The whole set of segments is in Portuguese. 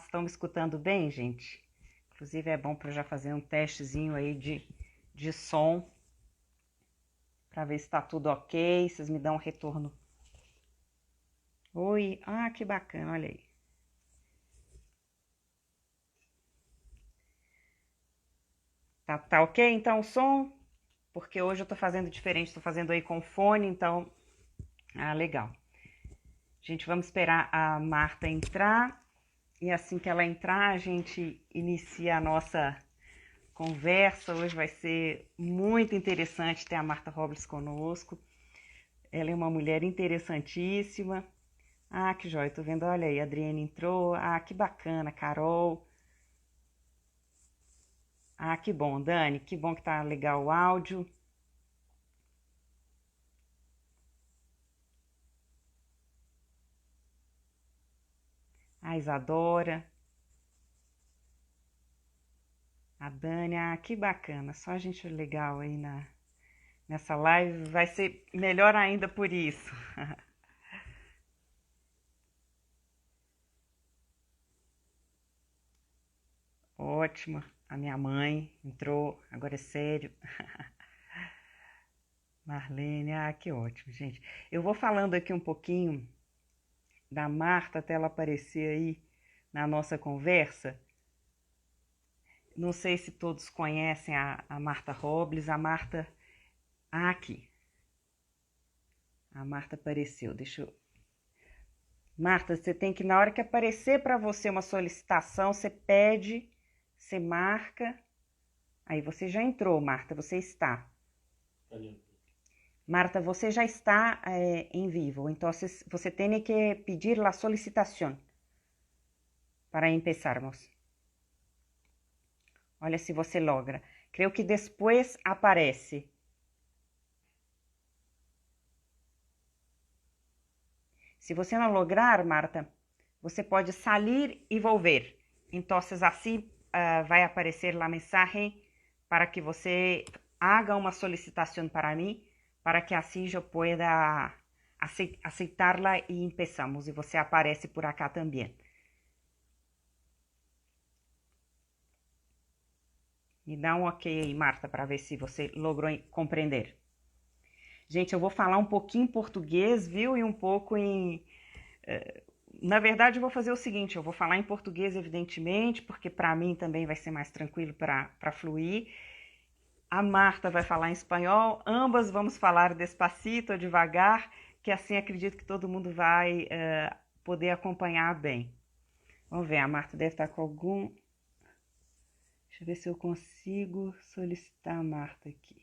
Estão me escutando bem, gente? Inclusive é bom para eu já fazer um testezinho aí de som, para ver se está tudo ok, vocês me dão um retorno. Oi, que bacana, olha aí. Tá ok então o som? Porque hoje eu tô fazendo diferente, tô fazendo aí com fone, então... legal. Gente, vamos esperar a Marta entrar. E assim que ela entrar, a gente inicia a nossa conversa. Hoje vai ser muito interessante ter a Marta Robles conosco. Ela é uma mulher interessantíssima. Que joia, tô vendo, olha aí, a Adriane entrou. Que bacana, Carol. Que bom, Dani, que bom que tá legal o áudio. A Isadora. A Dani, que bacana, só gente legal aí nessa live, vai ser melhor ainda por isso. Ótimo, a minha mãe entrou, agora é sério. Marlene, que ótimo, gente. Eu vou falando aqui um pouquinho da Marta até ela aparecer aí na nossa conversa. Não sei se todos conhecem a Marta Robles. A Marta... aqui. A Marta apareceu. Deixa eu... Marta, você tem que, na hora que aparecer para você uma solicitação, você pede, você marca. Aí você já entrou, Marta, você está. Marta, você já está em vivo. Então, você tem que pedir a solicitação para empezarmos. Olha se você logra. Creio que depois aparece. Se você não lograr, Marta, você pode sair e volver. Então, assim vai aparecer a mensagem para que você haga uma solicitação para mim, para que assim eu pueda aceitá-la e empezamos. E você aparece por acá também. Me dá um ok aí, Marta, para ver se você logrou compreender. Gente, eu vou falar um pouquinho em português, viu? E um pouco em... Na verdade, eu vou fazer o seguinte, eu vou falar em português, evidentemente, porque para mim também vai ser mais tranquilo para fluir. A Marta vai falar em espanhol, ambas vamos falar despacito, devagar, que assim acredito que todo mundo vai poder acompanhar bem. Vamos ver, a Marta deve estar com algum... Deixa eu ver se eu consigo solicitar a Marta aqui.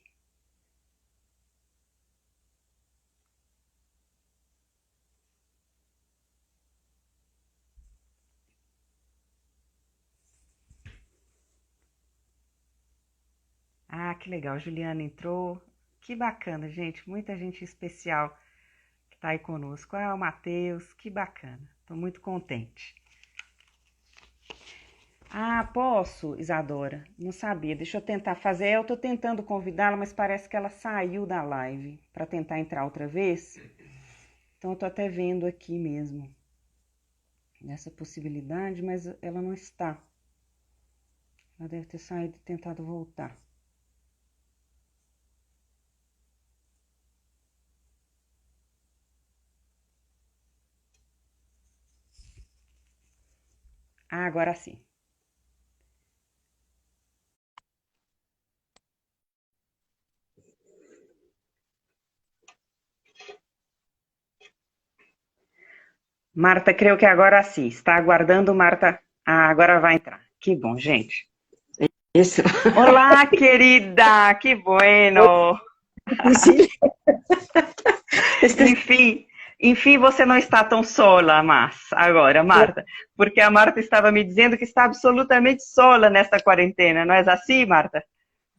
Que legal, Juliana entrou. Que bacana, gente, muita gente especial que está aí conosco. O Matheus, que bacana, estou muito contente. Posso, Isadora? Não sabia, deixa eu tentar fazer. Eu estou tentando convidá-la, mas parece que ela saiu da live para tentar entrar outra vez. Então eu estou até vendo aqui mesmo nessa possibilidade, mas ela não está. Ela deve ter saído e tentado voltar. Agora sim. Marta, creio que agora sim. Está aguardando, Marta. Agora vai entrar. Que bom, gente. Isso. Olá, querida. Que bueno. Enfim, você não está tão sola, agora, Marta. Porque a Marta estava me dizendo que está absolutamente sola nesta quarentena. ¿No es así, Marta?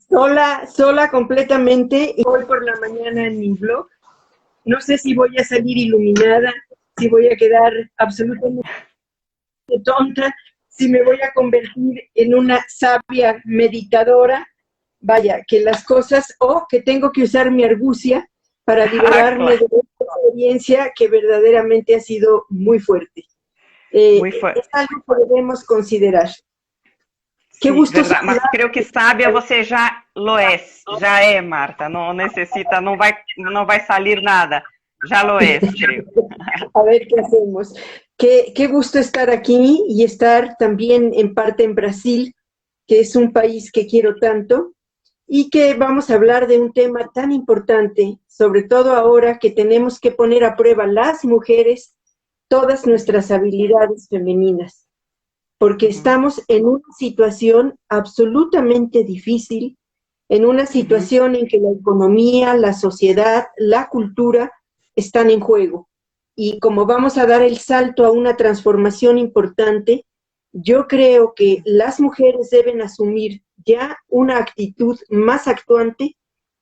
Sola completamente. Hoy por la mañana en mi blog. No sé si voy a salir iluminada, si voy a quedar absolutamente tonta, si me voy a convertir en una sabia meditadora. Vaya, que las cosas, o que tengo que usar mi argucia para liberarme de una experiencia que verdaderamente ha sido muy fuerte. Muy fuerte. Es algo que debemos considerar. Qué Sim, gusto verdade. Mas saludar. creio que sábia você já é, Marta. Não necessita, não vai salir nada. Já lo é, creio. A ver qué hacemos. Qué gusto estar aquí y estar también en parte en Brasil, que es un país que quiero tanto, y que vamos a hablar de un tema tan importante, sobre todo ahora que tenemos que poner a prueba las mujeres todas nuestras habilidades femeninas, porque estamos en una situación absolutamente difícil, en una situación en que la economía, la sociedad, la cultura están en juego. Y como vamos a dar el salto a una transformación importante, yo creo que las mujeres deben asumir ya una actitud más actuante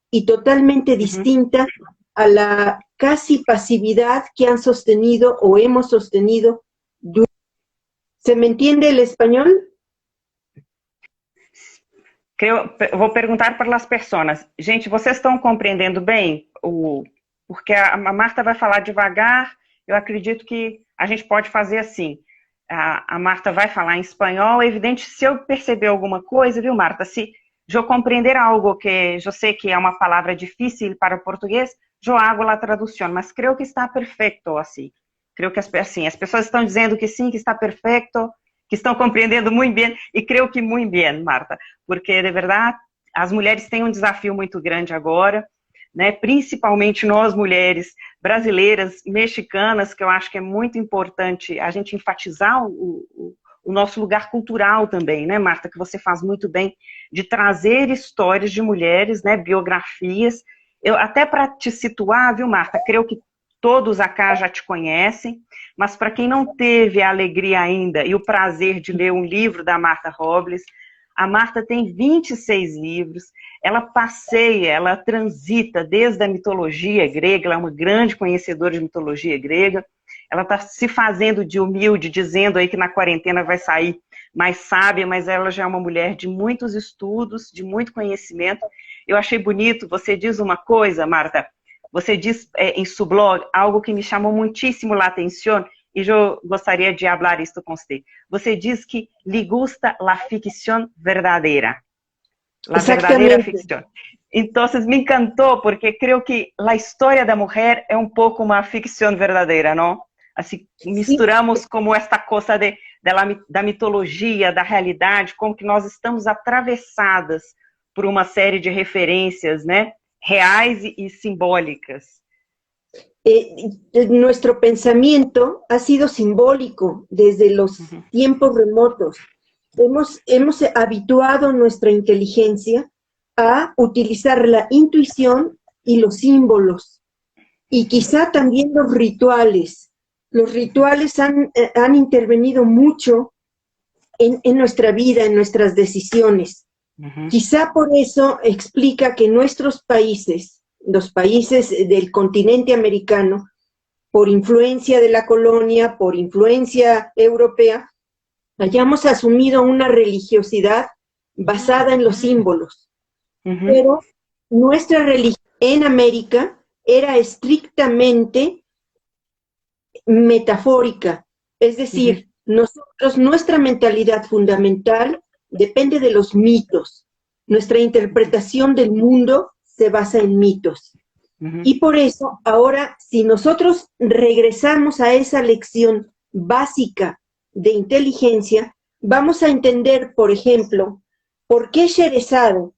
y totalmente distinta a la casi pasividad que han sostenido o hemos sostenido. ¿Se me entiende el español? Vou perguntar para as pessoas. Gente, vocês estão compreendendo bem? Porque a Marta vai falar devagar, eu acredito que a gente pode fazer assim. A Marta vai falar em espanhol, é evidente, se eu perceber alguma coisa, viu, Marta? Se eu compreender algo que eu sei que é uma palavra difícil para o português, eu hago a tradução, mas creio que está perfeito assim. Creio que assim, as pessoas estão dizendo que sim, que está perfeito, que estão compreendendo muito bem, e creio que muito bem, Marta, porque, de verdade, as mulheres têm um desafio muito grande agora, né? Principalmente nós, mulheres brasileiras, mexicanas, que eu acho que é muito importante a gente enfatizar o nosso lugar cultural também, né, Marta, que você faz muito bem, de trazer histórias de mulheres, né, biografias. Até para te situar, viu, Marta, creio que todos acá já te conhecem, mas para quem não teve a alegria ainda e o prazer de ler um livro da Marta Robles, a Marta tem 26 livros, ela passeia, ela transita desde a mitologia grega, ela é uma grande conhecedora de mitologia grega, ela está se fazendo de humilde, dizendo aí que na quarentena vai sair mais sábia, mas ela já é uma mulher de muitos estudos, de muito conhecimento. Eu achei bonito, você diz uma coisa, Marta, você diz em seu blog algo que me chamou muitíssimo a atenção, e eu gostaria de falar isto com você. Você diz que lhe gusta la ficción verdadera. La verdadera ficción. Então, me encantou, porque creio que a história da mulher é um pouco uma ficção verdadeira, não? Assim, misturamos como esta coisa da mitologia, da realidade, como que nós estamos atravessadas por uma série de referências, né? Reais e simbólicas. Nuestro pensamiento ha sido simbólico desde los tiempos remotos. Hemos habituado nuestra inteligencia a utilizar la intuición y los símbolos, y quizá también los rituales. Los rituales han intervenido mucho en nuestra vida, en nuestras decisiones. Quizá por eso explica que nuestros países, los países del continente americano, por influencia de la colonia, por influencia europea, hayamos asumido una religiosidad basada en los símbolos. Pero nuestra religión en América era estrictamente metafórica, es decir, nuestra mentalidad fundamental depende de los mitos. Nuestra interpretación del mundo se basa en mitos. Y por eso, ahora, si nosotros regresamos a esa lección básica de inteligencia, vamos a entender, por ejemplo, por qué Sherezade,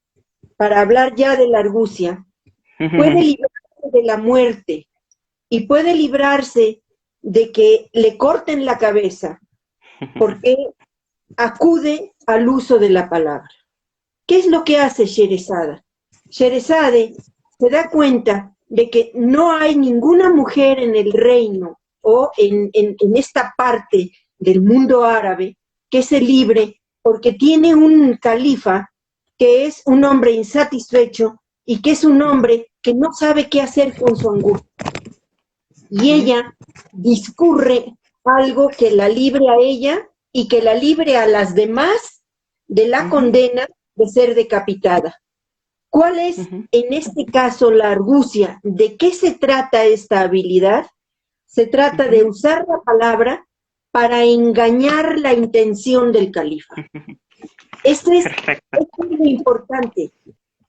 para hablar ya de la argucia, puede librarse de la muerte y puede librarse de que le corten la cabeza, porque acude al uso de la palabra. ¿Qué es lo que hace Sherezade? Sherezade se da cuenta de que no hay ninguna mujer en el reino o en esta parte del mundo árabe que se libre, porque tiene un califa que es un hombre insatisfecho y que es un hombre que no sabe qué hacer con su angustia. Y ella discurre algo que la libre a ella y que la libre a las demás de la condena de ser decapitada. ¿Cuál es, en este caso, la argucia? ¿De qué se trata esta habilidad? Se trata de usar la palabra para engañar la intención del califa. Esto es muy importante.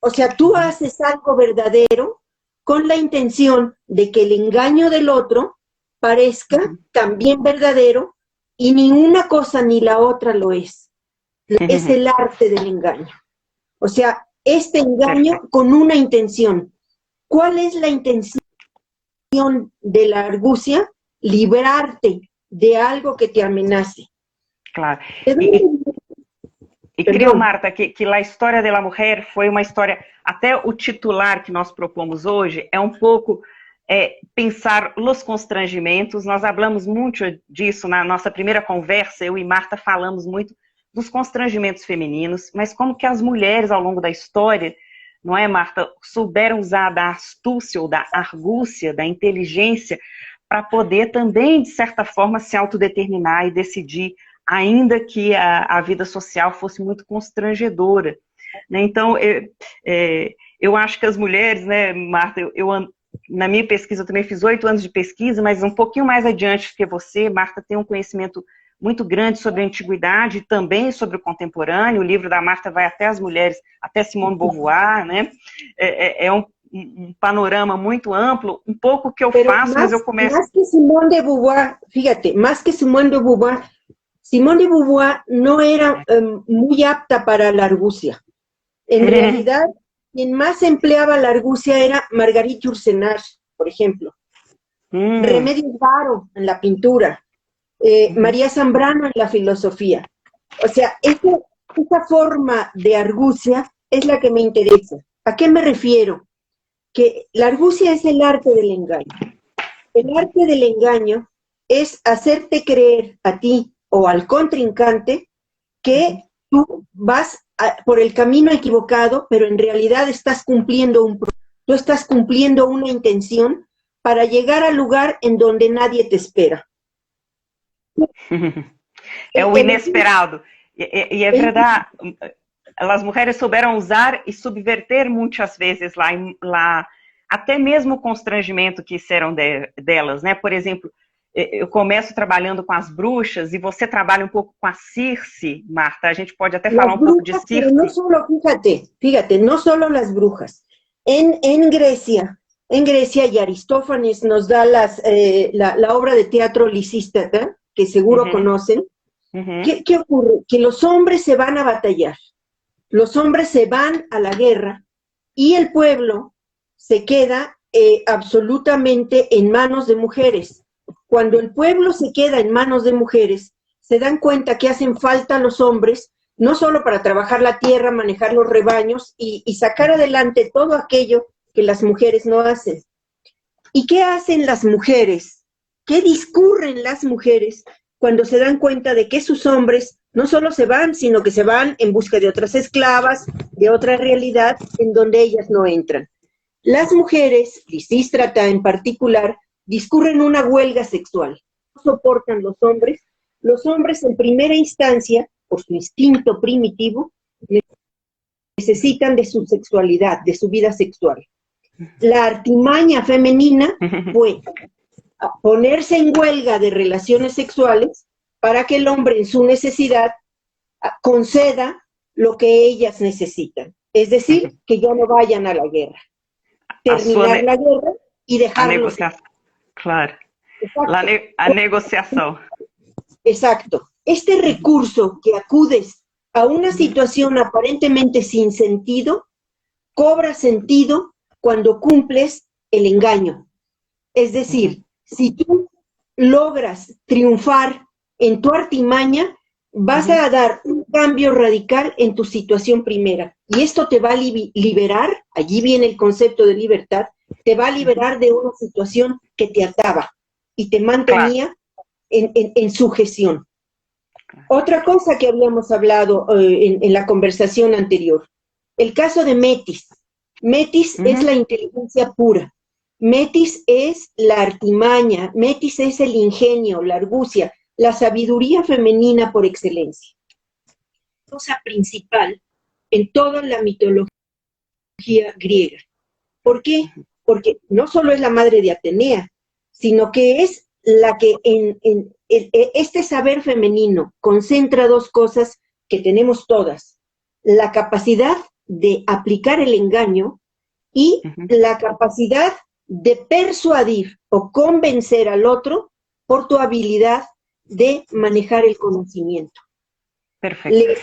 O sea, tú haces algo verdadero con la intención de que el engaño del otro parezca también verdadero, y ni una cosa ni la otra lo es. Es el arte del engaño. O sea, este engaño con una intención. ¿Cuál es la intención de la argucia? Librarte de algo que te amenace. Claro. E creio, Marta, que a história da mulher foi uma história, até o titular que nós propomos hoje é um pouco pensar os constrangimentos. Nós falamos muito disso na nossa primeira conversa, eu e Marta falamos muito dos constrangimentos femininos, mas como que as mulheres ao longo da história, não é, Marta, souberam usar da astúcia ou da argúcia, da inteligência, para poder também, de certa forma, se autodeterminar e decidir, ainda que a vida social fosse muito constrangedora. Né? Então, eu acho que as mulheres, né, Marta, na minha pesquisa, eu também fiz 8 anos de pesquisa, mas um pouquinho mais adiante que você, Marta, tem um conhecimento muito grande sobre a antiguidade e também sobre o contemporâneo. O livro da Marta vai até as mulheres, até Simone de Beauvoir, né? É um panorama muito amplo, um pouco que eu faço, mas eu começo... Más que Simone de Beauvoir, fíjate, más que Simone de Beauvoir no era muy apta para la argucia. En realidad, quien más empleaba la argucia era Marguerite Yourcenar, por ejemplo. Remedios Varo en la pintura. María Zambrano en la filosofía. O sea, esa forma de argucia es la que me interesa. ¿A qué me refiero? Que la argucia es el arte del engaño. El arte del engaño es hacerte creer a ti o al contrincante que tú vas por el camino equivocado, pero en realidad estás cumpliendo tú estás cumpliendo una intención para llegar al lugar en donde nadie te espera. É o inesperado. E é verdade, as mulheres souberam usar e subverter muitas vezes lá até mesmo o constrangimento que serão delas, né? Por exemplo, eu começo trabalhando com as bruxas e você trabalha um pouco com a Circe, Marta. A gente pode até falar um pouco de Circe. No solo, fíjate, no solo las brujas. En Grecia, y Aristófanes nos da la obra de teatro Lisístrata, que seguro conocen. ¿Qué ocurre? Que los hombres se van a batallar, los hombres se van a la guerra y el pueblo se queda absolutamente en manos de mujeres. Cuando el pueblo se queda en manos de mujeres, se dan cuenta que hacen falta los hombres, no solo para trabajar la tierra, manejar los rebaños y sacar adelante todo aquello que las mujeres no hacen. ¿Y qué hacen las mujeres? ¿Qué discurren las mujeres cuando se dan cuenta de que sus hombres no solo se van, sino que se van en busca de otras esclavas, de otra realidad en donde ellas no entran? Las mujeres, Lisístrata en particular, discurren una huelga sexual. No soportan los hombres en primera instancia, por su instinto primitivo, necesitan de su sexualidad, de su vida sexual. La artimaña femenina fue ponerse en huelga de relaciones sexuales para que el hombre en su necesidad conceda lo que ellas necesitan. Es decir, que ya no vayan a la guerra. Terminar la guerra y dejarlos. Claro. A negociación. Exacto. Este recurso que acudes a una situación aparentemente sin sentido, cobra sentido cuando cumples el engaño. Es decir, si tú logras triunfar en tu artimaña, vas a dar un cambio radical en tu situación primera. Y esto te va a liberar, allí viene el concepto de libertad, te va a liberar de una situación que te ataba y te mantenía en sujeción. Otra cosa que habíamos hablado en la conversación anterior, el caso de Metis. Metis es la inteligencia pura. Metis es la artimaña, Metis es el ingenio, la argucia, la sabiduría femenina por excelencia. Cosa principal en toda la mitología griega. ¿Por qué? Porque no solo es la madre de Atenea, sino que es la que este saber femenino concentra dos cosas que tenemos todas: la capacidad de aplicar el engaño y la capacidad de persuadir o convencer al otro por tu habilidad de manejar el conocimiento. Perfeito.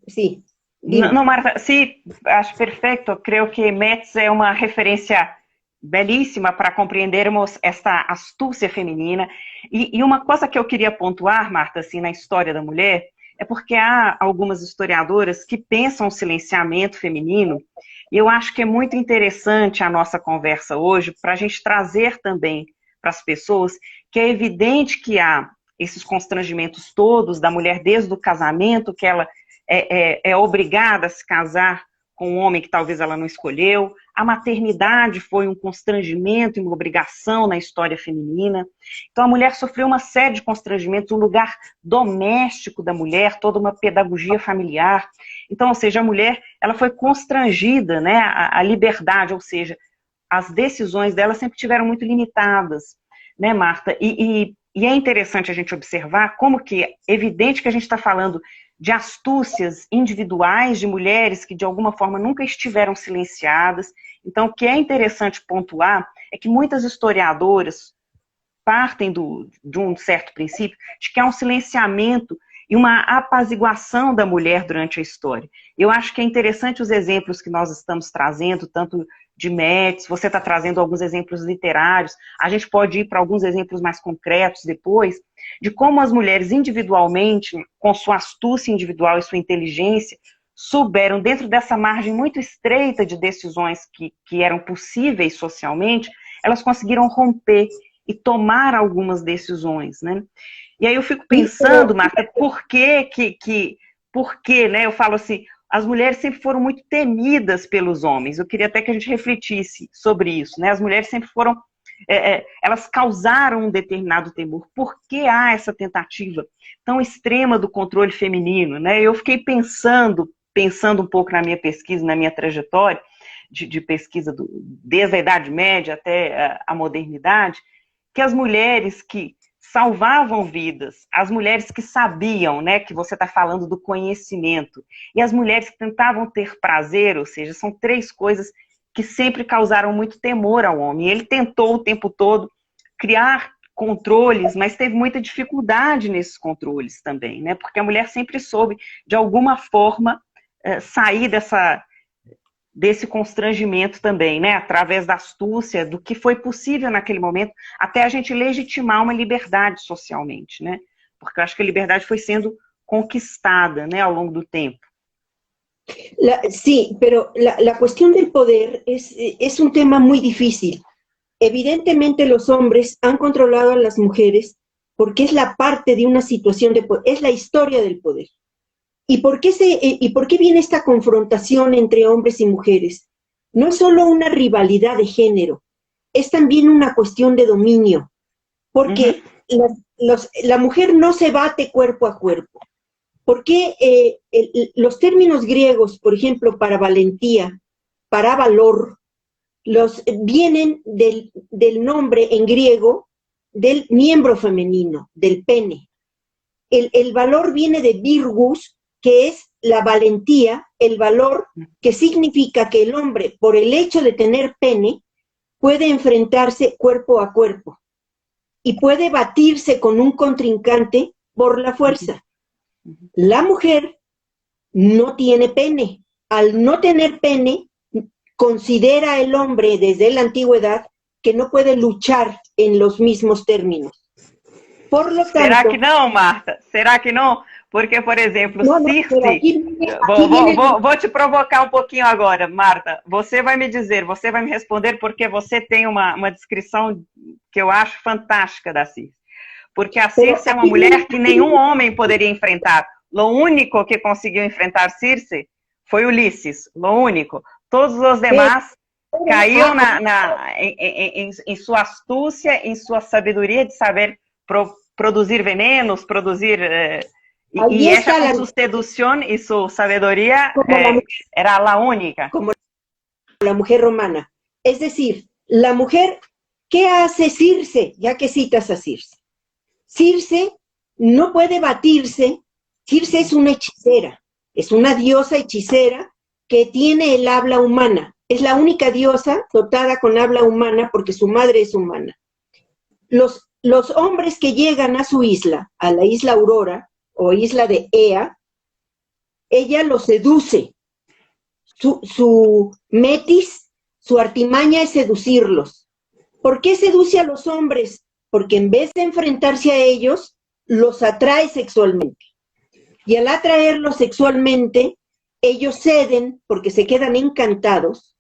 Sí. Não, Marta, sim, acho perfeito. Creio que Metz é uma referência belíssima para compreendermos esta astúcia feminina. E uma coisa que eu queria pontuar, Marta, assim, na história da mulher, é porque há algumas historiadoras que pensam o silenciamento feminino, e eu acho que é muito interessante a nossa conversa hoje para a gente trazer também para as pessoas que é evidente que há esses constrangimentos todos da mulher desde o casamento, que ela é obrigada a se casar com um homem que talvez ela não escolheu. A maternidade foi um constrangimento e uma obrigação na história feminina. Então a mulher sofreu uma série de constrangimentos, o lugar doméstico da mulher, toda uma pedagogia familiar. Então, ou seja, a mulher ela foi constrangida, né, a liberdade, ou seja, as decisões dela sempre tiveram muito limitadas, né, Marta? E é interessante a gente observar como que é evidente que a gente está falando de astúcias individuais de mulheres que de alguma forma nunca estiveram silenciadas. Então, o que é interessante pontuar é que muitas historiadoras partem de um certo princípio de que há um silenciamento e uma apaziguação da mulher durante a história. Eu acho que é interessante os exemplos que nós estamos trazendo, tanto de Metz, você está trazendo alguns exemplos literários, a gente pode ir para alguns exemplos mais concretos depois, de como as mulheres individualmente, com sua astúcia individual e sua inteligência, souberam, dentro dessa margem muito estreita de decisões que eram possíveis socialmente, elas conseguiram romper e tomar algumas decisões, né? E aí eu fico pensando, Marta, por que, né? Eu falo assim, as mulheres sempre foram muito temidas pelos homens. Eu queria até que a gente refletisse sobre isso, né? As mulheres sempre foram, elas causaram um determinado temor. Por que há essa tentativa tão extrema do controle feminino, né? Eu fiquei pensando um pouco na minha pesquisa, na minha trajetória de pesquisa desde a Idade Média até a modernidade, que as mulheres que salvavam vidas, as mulheres que sabiam, né, que você está falando do conhecimento, e as mulheres que tentavam ter prazer, ou seja, são três coisas que sempre causaram muito temor ao homem. Ele tentou o tempo todo criar controles, mas teve muita dificuldade nesses controles também, né, porque a mulher sempre soube, de alguma forma, sair desse constrangimento também, né, através da astúcia, do que foi possível naquele momento, até a gente legitimar uma liberdade socialmente, né, porque eu acho que a liberdade foi sendo conquistada, né, ao longo do tempo. Sí, pero la cuestión del poder es un tema muy difícil. Evidentemente los hombres han controlado a las mujeres porque es la parte de una situación de poder, es la historia del poder. ¿Y por qué viene esta confrontación entre hombres y mujeres? No es solo una rivalidad de género, es también una cuestión de dominio, porque la mujer no se bate cuerpo a cuerpo. Porque los términos griegos, por ejemplo, para valentía, para valor, vienen del nombre en griego del miembro femenino, del pene. El valor viene de virgus, que es la valentía, el valor que significa que el hombre, por el hecho de tener pene, puede enfrentarse cuerpo a cuerpo y puede batirse con un contrincante por la fuerza. La mujer no tiene pene. Al no tener pene, considera el hombre desde la antigüedad que no puede luchar en los mismos términos. Por lo tanto, será que não, Marta? Será que não? Porque, por exemplo, Circe... Vou te provocar um pouquinho agora, Marta. Você vai me dizer, você vai me responder, porque você tem uma descrição que eu acho fantástica da Circe. Porque a Circe é uma mulher que nenhum homem poderia enfrentar. O único que conseguiu enfrentar Circe foi Ulisses. O único. Todos os demais caíram em sua astúcia, em sua sabedoria de saber produzir venenos, produzir... Y ella con su seducción y su sabiduría era la única. Como la mujer romana. Es decir, la mujer ¿Qué hace Circe? Ya que citas a Circe. Circe no puede batirse. Circe es una hechicera, es una diosa hechicera que tiene el habla humana. Es la única diosa dotada con habla humana porque su madre es humana. Los hombres que llegan a su isla, a la isla Aurora o isla de Ea, ella los seduce. Su metis, su artimaña es seducirlos. ¿Por qué seduce a los hombres? Porque en vez de enfrentarse a ellos, los atrae sexualmente. Y al atraerlos sexualmente, ellos ceden porque se quedan encantados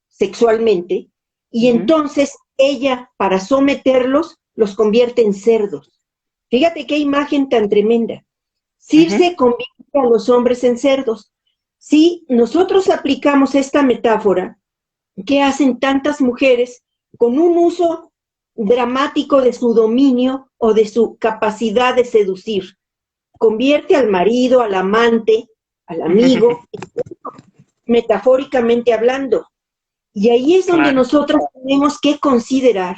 sexualmente, y entonces ella, para someterlos, los convierte en cerdos. Fíjate qué imagen tan tremenda. Circe convierte a los hombres en cerdos. Si nosotros aplicamos esta metáfora, ¿qué hacen tantas mujeres con un uso dramático de su dominio o de su capacidad de seducir? Convierte al marido, al amante, al amigo, metafóricamente hablando. Y ahí es donde nosotros tenemos que considerar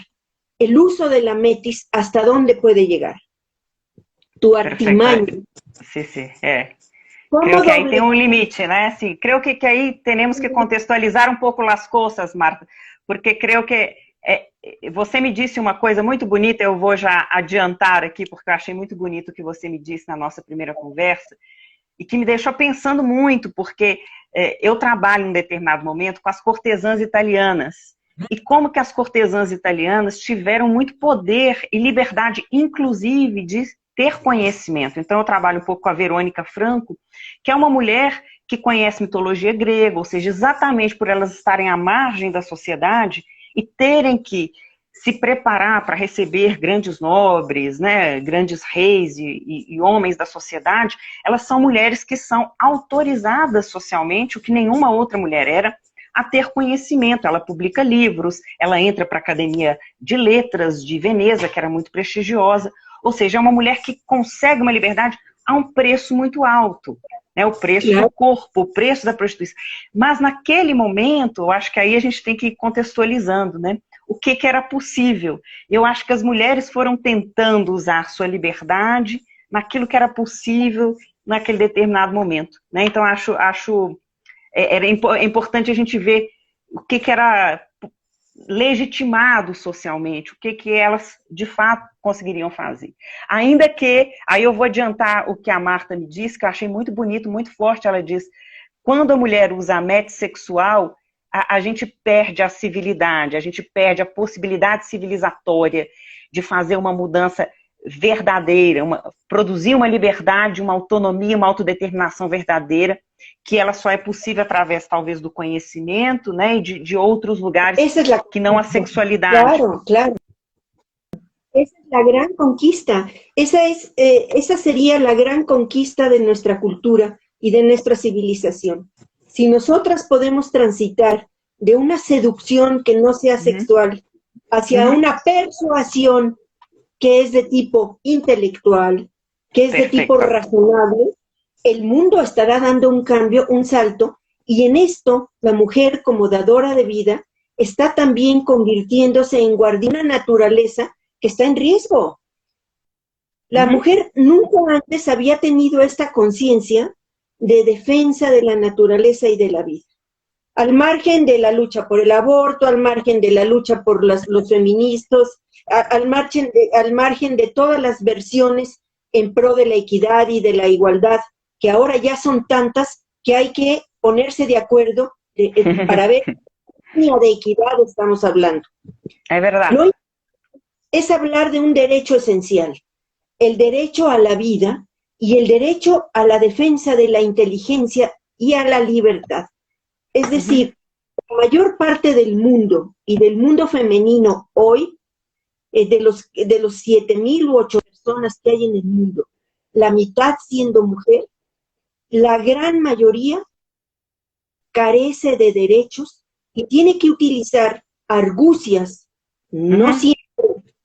el uso de la metis, hasta dónde puede llegar. Tu artimaña. Sí, sí, Creo que aí tem um limite, né? Assim, creo que aí temos que contextualizar um pouco as coisas, Marta, porque creio que você me disse uma coisa muito bonita, eu vou já adiantar aqui, porque eu achei muito bonito o que você me disse na nossa primeira conversa, e que me deixou pensando muito, porque eu trabalho em um determinado momento com as cortesãs italianas, e como que as cortesãs italianas tiveram muito poder e liberdade, inclusive, de ter conhecimento. Então eu trabalho um pouco com a Verônica Franco, que é uma mulher que conhece mitologia grega, ou seja, exatamente por elas estarem à margem da sociedade e terem que se preparar para receber grandes nobres, né, grandes reis e homens da sociedade, elas são mulheres que são autorizadas socialmente, o que nenhuma outra mulher era, a ter conhecimento. Ela publica livros, ela entra para a Academia de Letras de Veneza, que era muito prestigiosa, ou seja, é uma mulher que consegue uma liberdade a um preço muito alto, né, o preço do corpo, o preço da prostituição. Mas naquele momento, eu acho que aí a gente tem que ir contextualizando, né? O que era possível. Eu acho que as mulheres foram tentando usar sua liberdade naquilo que era possível naquele determinado momento, né? Então, era importante a gente ver o que era legitimado socialmente, o que elas, de fato, conseguiriam fazer. Ainda que, aí eu vou adiantar o que a Marta me disse, que eu achei muito bonito, muito forte, ela diz, quando a mulher usa a mete sexual, a gente perde a civilidade, a gente perde a possibilidade civilizatória de fazer uma mudança verdadeira, produzir uma liberdade, uma autonomia, uma autodeterminação verdadeira, que ela só é possível através, talvez, do conhecimento, né, e de outros lugares que não a sexualidade. Claro, claro. Esa es la gran conquista. Esa sería la gran conquista de nuestra cultura y de nuestra civilización. Si nosotras podemos transitar de una seducción que no sea sexual hacia una persuasión que es de tipo intelectual, que es de tipo razonable, el mundo estará dando un cambio, un salto, y en esto la mujer como dadora de vida está también convirtiéndose en guardiana de una naturaleza que está en riesgo. La mujer nunca antes había tenido esta conciencia de defensa de la naturaleza y de la vida. Al margen de la lucha por el aborto, al margen de la lucha por los feministas, al margen de todas las versiones en pro de la equidad y de la igualdad, que ahora ya son tantas que hay que ponerse de acuerdo para ver qué de equidad estamos hablando. Es verdad. No es hablar de un derecho esencial, el derecho a la vida y el derecho a la defensa de la inteligencia y a la libertad. Es decir, la mayor parte del mundo y del mundo femenino hoy, de los 7,000 u 8 personas que hay en el mundo, la mitad siendo mujer, la gran mayoría carece de derechos y tiene que utilizar argucias, no siempre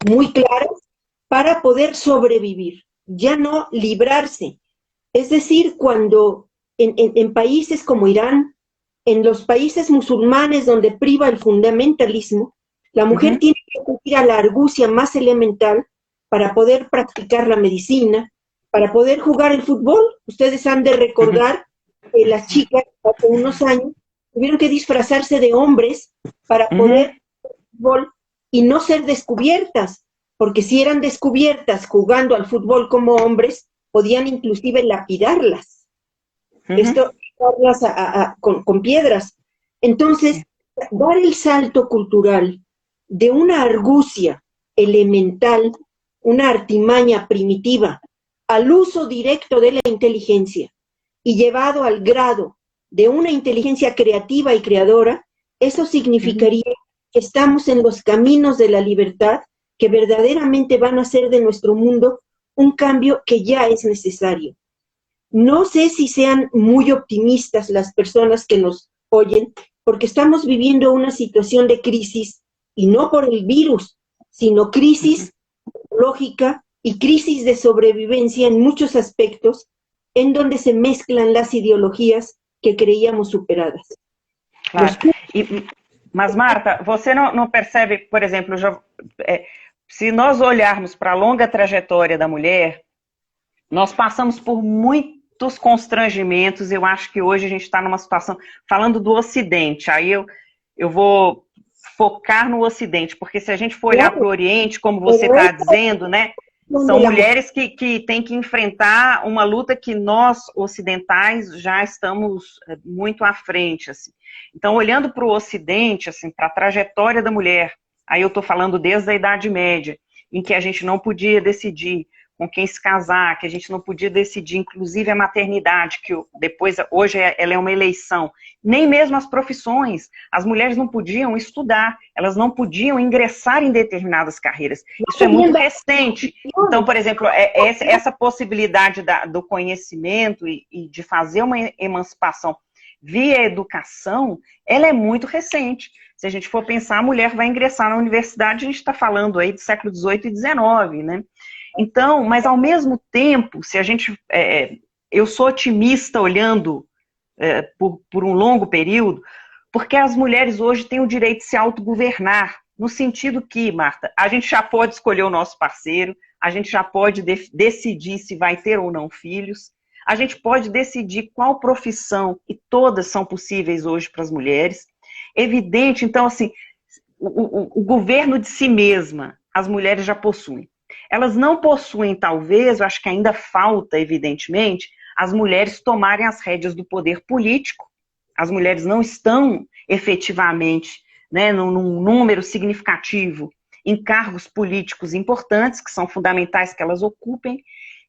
muy claras, para poder sobrevivir, ya no librarse. Es decir, cuando en países como Irán, en los países musulmanes donde priva el fundamentalismo, la mujer tiene que recurrir a la argucia más elemental para poder practicar la medicina, para poder jugar el fútbol. Ustedes han de recordar que las chicas hace unos años tuvieron que disfrazarse de hombres para poder jugar al fútbol y no ser descubiertas, porque si eran descubiertas jugando al fútbol como hombres, podían inclusive lapidarlas. Esto, con piedras. Entonces, dar el salto cultural de una argucia elemental, una artimaña primitiva, al uso directo de la inteligencia y llevado al grado de una inteligencia creativa y creadora, eso significaría que estamos en los caminos de la libertad que verdaderamente van a hacer de nuestro mundo un cambio que ya es necesario. No sé si sean muy optimistas las personas que nos oyen, porque estamos viviendo una situación de crisis, y no por el virus, sino crisis lógica y crisis de sobrevivencia en muchos aspectos, en donde se mezclan las ideologias que creíamos superadas. Claro. Mas, Marta, você não percebe, por exemplo, se nós olharmos para a longa trajetória da mulher, nós passamos por muitos constrangimentos. Eu acho que hoje a gente está numa situação, falando do Ocidente, aí eu vou focar no Ocidente, porque se a gente for olhar para o Oriente, como você está dizendo, né, são mulheres que têm que enfrentar uma luta que nós, ocidentais, já estamos muito à frente, assim. Então, olhando para o Ocidente, assim, para a trajetória da mulher, aí eu estou falando desde a Idade Média, em que a gente não podia decidir com quem se casar, que a gente não podia decidir, inclusive a maternidade, que depois, hoje ela é uma eleição. Nem mesmo as profissões, as mulheres não podiam estudar, elas não podiam ingressar em determinadas carreiras. Isso é muito recente. Então, por exemplo, essa possibilidade do conhecimento e de fazer uma emancipação via educação, ela é muito recente. Se a gente for pensar, a mulher vai ingressar na universidade, a gente está falando aí do século XVIII e XIX, né? Então, mas ao mesmo tempo, se a gente, eu sou otimista olhando por um longo período, porque as mulheres hoje têm o direito de se autogovernar, no sentido que, Marta, a gente já pode escolher o nosso parceiro, a gente já pode decidir se vai ter ou não filhos, a gente pode decidir qual profissão, e todas são possíveis hoje para as mulheres. Evidente, então, assim, o governo de si mesma, as mulheres já possuem. Elas não possuem, talvez, eu acho que ainda falta, evidentemente, as mulheres tomarem as rédeas do poder político. As mulheres não estão, efetivamente, né, num número significativo em cargos políticos importantes, que são fundamentais que elas ocupem,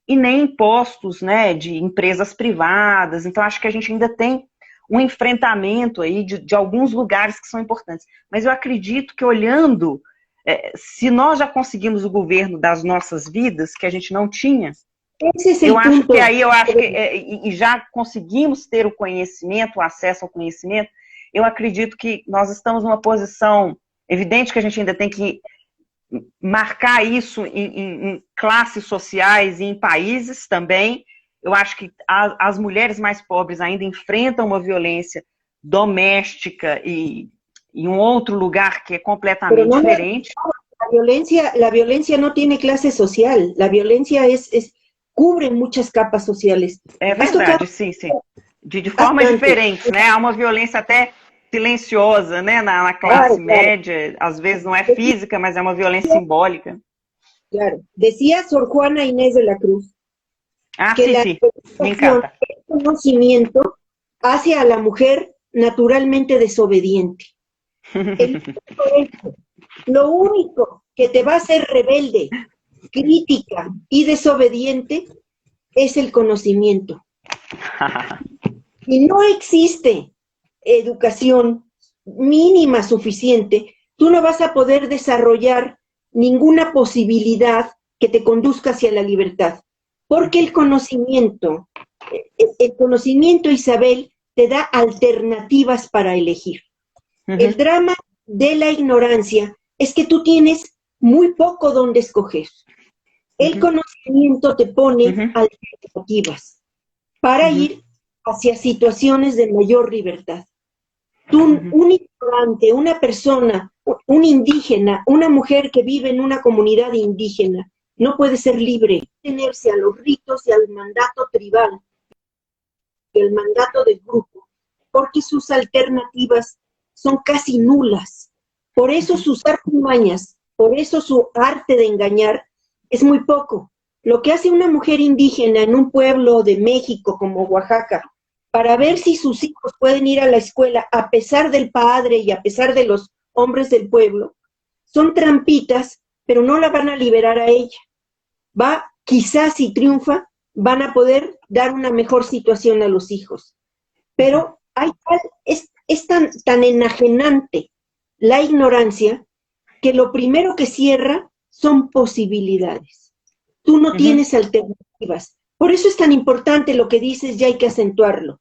e nem em postos, né, de empresas privadas. Então, acho que a gente ainda tem um enfrentamento aí de alguns lugares que são importantes. Mas eu acredito que, olhando, se nós já conseguimos o governo das nossas vidas, que a gente não tinha, eu acho que aí, e já conseguimos ter o conhecimento, o acesso ao conhecimento, eu acredito que nós estamos numa posição, evidente que a gente ainda tem que marcar isso em classes sociais e em países também. Eu acho que as mulheres mais pobres ainda enfrentam uma violência doméstica e um outro lugar que é completamente diferente. La violencia no tiene clase social, la violencia cubre muchas capas sociales. É verdade, sim. De formas diferentes, né? Há uma violência até silenciosa, né? Na classe média, às vezes não é física, mas é uma violência simbólica. Claro. Decía Sor Juana Inés de la Cruz que sí, me encanta. El conocimiento hace a la mujer naturalmente desobediente. Lo único que te va a hacer rebelde, crítica y desobediente es el conocimiento. Si no existe educación mínima suficiente, tú no vas a poder desarrollar ninguna posibilidad que te conduzca hacia la libertad. Porque el conocimiento, Isabel, te da alternativas para elegir. El drama de la ignorancia es que tú tienes muy poco donde escoger. El conocimiento te pone alternativas para ir hacia situaciones de mayor libertad. Tu única ignorante, una persona, un indígena, una mujer que vive en una comunidad indígena, no puede ser libre, tenerse a los ritos y al mandato tribal, y al mandato del grupo, porque sus alternativas son casi nulas. Por eso sus artimañas, por eso su arte de engañar es muy poco. Lo que hace una mujer indígena en un pueblo de México como Oaxaca, para ver si sus hijos pueden ir a la escuela a pesar del padre y a pesar de los hombres del pueblo, son trampitas, pero no la van a liberar a ella. Quizás si triunfa, van a poder dar una mejor situación a los hijos. Pero es tan enajenante la ignorancia que lo primero que cierra son posibilidades. Tú no tienes alternativas. Por eso es tan importante lo que dices, y hay que acentuarlo.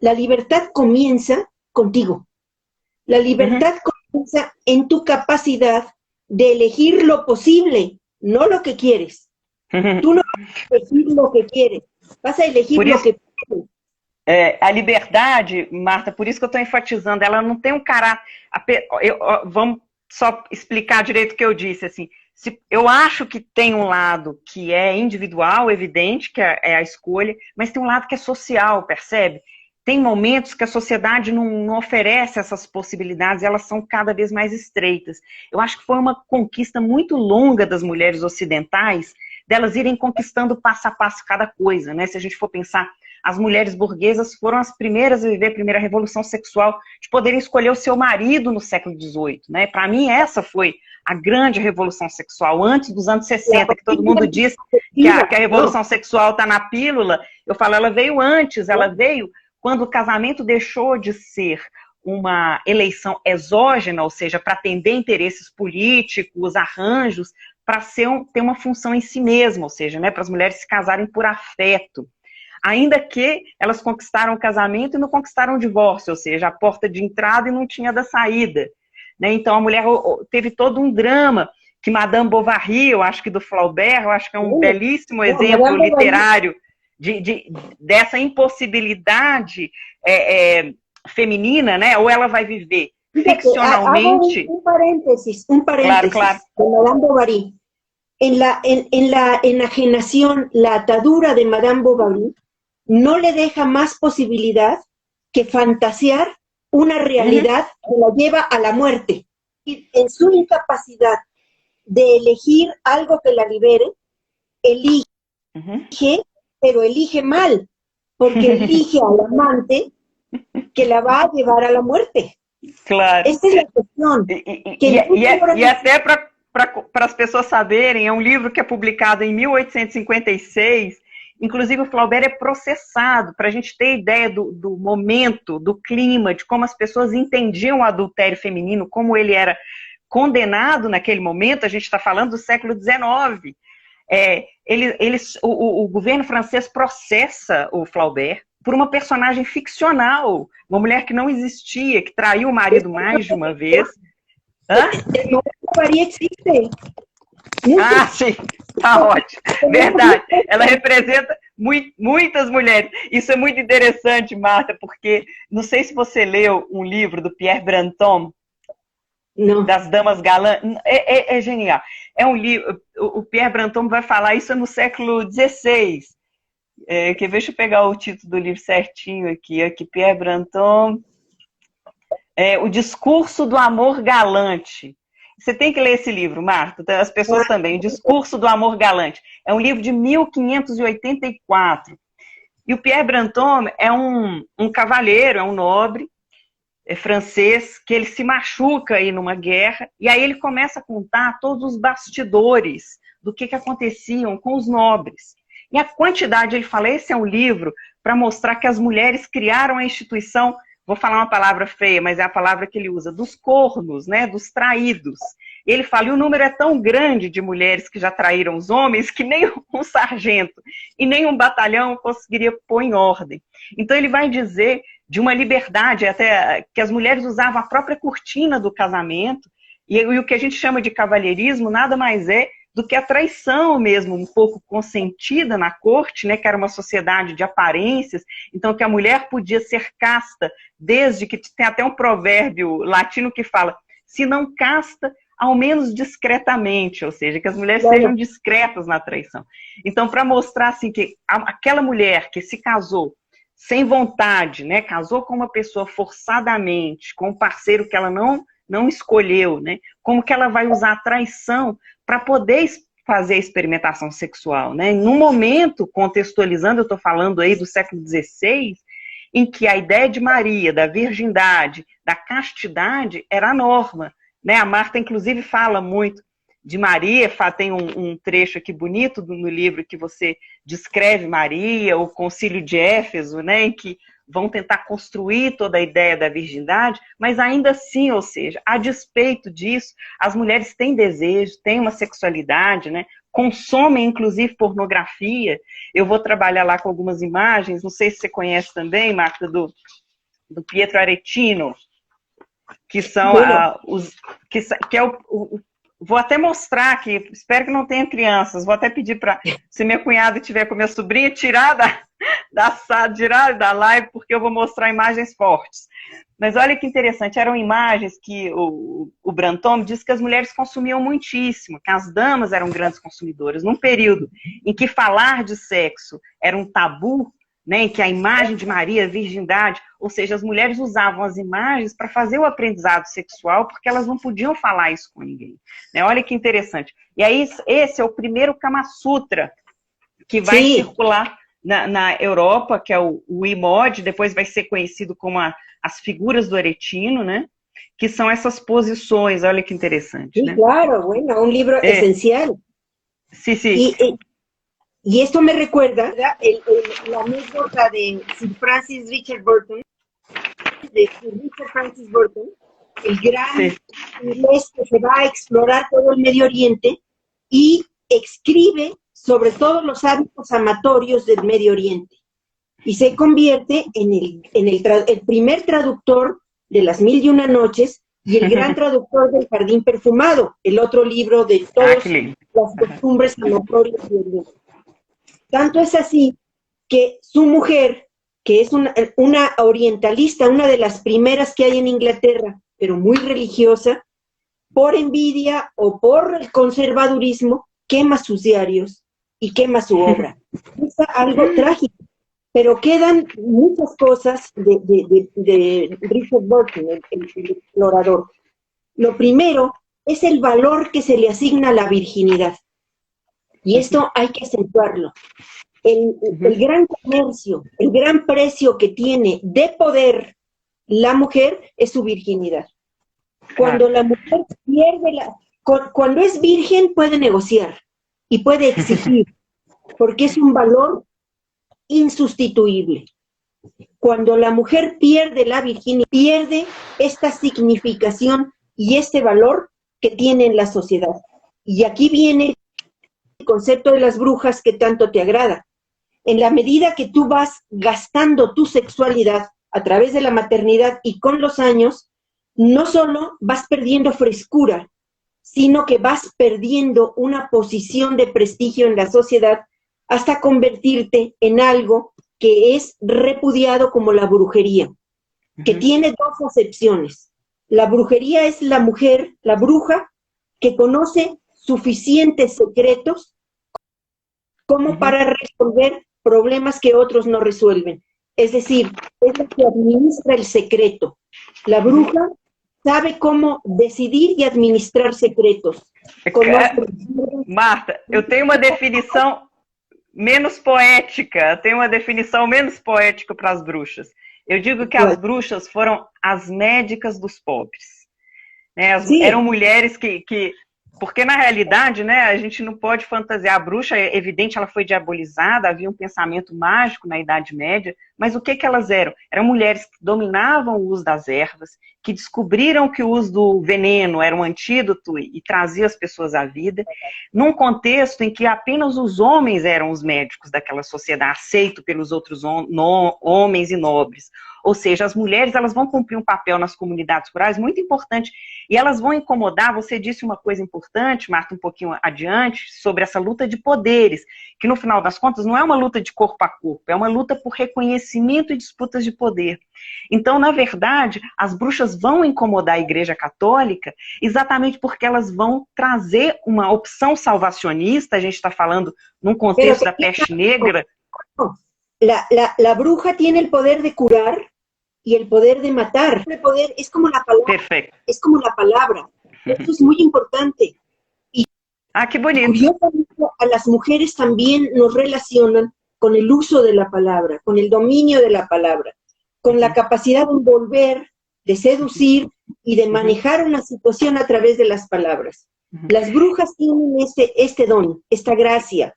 La libertad comienza contigo. La libertad comienza en tu capacidad de elegir lo posible, no lo que quieres. Tú no vas a elegir lo que quieres, vas a elegir lo que quieres. A liberdade, Marta, por isso que eu estou enfatizando, ela não tem um caráter... Vamos só explicar direito o que eu disse, assim. Eu acho que tem um lado que é individual, evidente, que é a escolha, mas tem um lado que é social, percebe? Tem momentos que a sociedade não oferece essas possibilidades, elas são cada vez mais estreitas. Eu acho que foi uma conquista muito longa das mulheres ocidentais, delas irem conquistando passo a passo cada coisa, né? Se a gente for pensar, as mulheres burguesas foram as primeiras a viver a primeira revolução sexual, de poderem escolher o seu marido no século XVIII, né? Para mim, essa foi a grande revolução sexual, antes dos anos 60, que todo mundo diz que a revolução sexual está na pílula. Eu falo, ela veio antes, ela veio quando o casamento deixou de ser uma eleição exógena, ou seja, para atender interesses políticos, arranjos, para ter uma função em si mesma, ou seja, né, para as mulheres se casarem por afeto. Ainda que elas conquistaram o casamento e não conquistaram o divórcio, ou seja, a porta de entrada e não tinha da saída. Né? Então a mulher teve todo um drama, que Madame Bovary, eu acho que do Flaubert, eu acho que é um belíssimo exemplo literário dessa impossibilidade feminina, né? Ou ela vai viver ficcionalmente... Un paréntesis. Claro, claro. De Madame Bovary. En la enajenación, la atadura de Madame Bovary no le deja más posibilidad que fantasear una realidad que la lleva a la muerte. Y en su incapacidad de elegir algo que la libere, elige, pero elige mal, porque elige al amante que la va a llevar a la muerte. Claro. Esta es la cuestión. E até para as pessoas saberem, é um livro que é publicado em 1856, inclusive o Flaubert é processado, para a gente ter ideia do momento, do clima, de como as pessoas entendiam o adultério feminino, como ele era condenado naquele momento. A gente está falando do século XIX. O governo francês processa o Flaubert por uma personagem ficcional, uma mulher que não existia, que traiu o marido mais de uma vez. Bovary existe. Ah, sim, tá ótimo. Verdade. Ela representa muitas mulheres. Isso é muito interessante, Marta, porque não sei se você leu um livro do Pierre Brantôme, das Damas Galãs. É genial. É um livro, o Pierre Brantôme vai falar isso no século XVI. Deixa eu pegar o título do livro certinho aqui. Pierre Brantôme. O Discurso do Amor Galante. Você tem que ler esse livro, Marta, as pessoas também. O Discurso do Amor Galante. É um livro de 1584. E o Pierre Brantôme é um cavalheiro, é um nobre francês, que ele se machuca aí numa guerra, e aí ele começa a contar todos os bastidores do que aconteciam com os nobres. E a quantidade, ele fala, esse é um livro para mostrar que as mulheres criaram a instituição, vou falar uma palavra feia, mas é a palavra que ele usa, dos cornos, né, dos traídos. Ele fala, e o número é tão grande de mulheres que já traíram os homens, que nem um sargento e nem um batalhão conseguiria pôr em ordem. Então ele vai dizer de uma liberdade, até que as mulheres usavam a própria cortina do casamento, e o que a gente chama de cavalheirismo nada mais é do que a traição mesmo, um pouco consentida na corte, né, que era uma sociedade de aparências, então que a mulher podia ser casta, desde que tem até um provérbio latino que fala, se não casta, ao menos discretamente, ou seja, que as mulheres sejam discretas na traição. Então, para mostrar assim, que aquela mulher que se casou sem vontade, né, casou com uma pessoa forçadamente, com um parceiro que ela não escolheu, né, como que ela vai usar a traição para poder fazer a experimentação sexual, né? Num momento, contextualizando, eu estou falando aí do século XVI, em que a ideia de Maria, da virgindade, da castidade, era a norma, né? A Marta, inclusive, fala muito de Maria, tem um trecho aqui bonito no livro que você descreve Maria, o Concílio de Éfeso, né, em que vão tentar construir toda a ideia da virgindade, mas ainda assim, ou seja, a despeito disso, as mulheres têm desejo, têm uma sexualidade, né, consomem inclusive pornografia. Eu vou trabalhar lá com algumas imagens, não sei se você conhece também, Marta, do Pietro Aretino, que são que é vou até mostrar aqui, espero que não tenha crianças, vou até pedir para, se minha cunhada estiver com minha sobrinha, tirar da live, porque eu vou mostrar imagens fortes. Mas olha que interessante, eram imagens que o Brantôme diz que as mulheres consumiam muitíssimo, que as damas eram grandes consumidoras. Num período em que falar de sexo era um tabu, né, em que a imagem de Maria, a virgindade, ou seja, as mulheres usavam as imagens para fazer o aprendizado sexual, porque elas não podiam falar isso com ninguém. Né? Olha que interessante. E aí, esse é o primeiro Kama Sutra que vai circular na Europa, que é o IMOD, depois vai ser conhecido como as figuras do Aretino, né? Que são essas posições, olha que interessante. Sí, né? claro, bueno, un libro esencial. Sí, sí. Y esto me recuerda la anécdota de Sir Francis Richard Burton, el gran inglés que se va a explorar todo el Medio Oriente y escribe sobre todos los hábitos amatorios del Medio Oriente. Y se convierte en el primer traductor de Las Mil y Una Noches y el gran traductor del Jardín Perfumado, el otro libro de todas las costumbres amatorias de Oriente. Tanto es así que su mujer, que es una orientalista, una de las primeras que hay en Inglaterra, pero muy religiosa, por envidia o por el conservadurismo, quema sus diarios y quema su obra. Es algo trágico, pero quedan muchas cosas de Richard Burton, el explorador. Lo primero es el valor que se le asigna a la virginidad. Y esto hay que acentuarlo. El gran comercio, el gran precio que tiene de poder la mujer es su virginidad. Cuando la mujer pierde cuando es virgen puede negociar y puede exigir, porque es un valor insustituible. Cuando la mujer pierde la virginidad, pierde esta significación y este valor que tiene en la sociedad. Y aquí viene el concepto de las brujas que tanto te agrada. En la medida que tú vas gastando tu sexualidad a través de la maternidad y con los años, no solo vas perdiendo frescura, sino que vas perdiendo una posición de prestigio en la sociedad hasta convertirte en algo que es repudiado como la brujería, que tiene dos acepciones. La brujería es la mujer, la bruja, que conoce suficientes secretos como para resolver problemas que otros no resuelven. Es decir, es la que administra el secreto. La bruja sabe cómo decidir e administrar secretos. Marta, eu tenho uma definição menos poética, para as bruxas. Eu digo que as bruxas foram as médicas dos pobres. Né? Eram mulheres que... Porque, na realidade, né, a gente não pode fantasiar. A bruxa, é evidente, ela foi diabolizada, havia um pensamento mágico na Idade Média, Mas o que elas eram? Eram mulheres que dominavam o uso das ervas, que descobriram que o uso do veneno era um antídoto e trazia as pessoas à vida, num contexto em que apenas os homens eram os médicos daquela sociedade, aceito pelos outros homens e nobres. Ou seja, as mulheres elas vão cumprir um papel nas comunidades rurais muito importante e elas vão incomodar. Você disse uma coisa importante, Marta, um pouquinho adiante, sobre essa luta de poderes, que no final das contas não é uma luta de corpo a corpo, é uma luta por reconhecimento e disputas de poder. Então, na verdade, as bruxas vão incomodar a Igreja Católica exatamente porque elas vão trazer uma opção salvacionista. A gente está falando num contexto da peste negra. La bruja tiene el poder de curar y el poder de matar. El poder es como la palabra. Perfecto. Es como la palabra. Eso es muy importante. Y qué bonito. Curiosamente, a las mujeres también nos relacionan con el uso de la palabra, con el dominio de la palabra, con la capacidad de envolver, de seducir y de manejar una situación a través de las palabras. Las brujas tienen este don, esta gracia.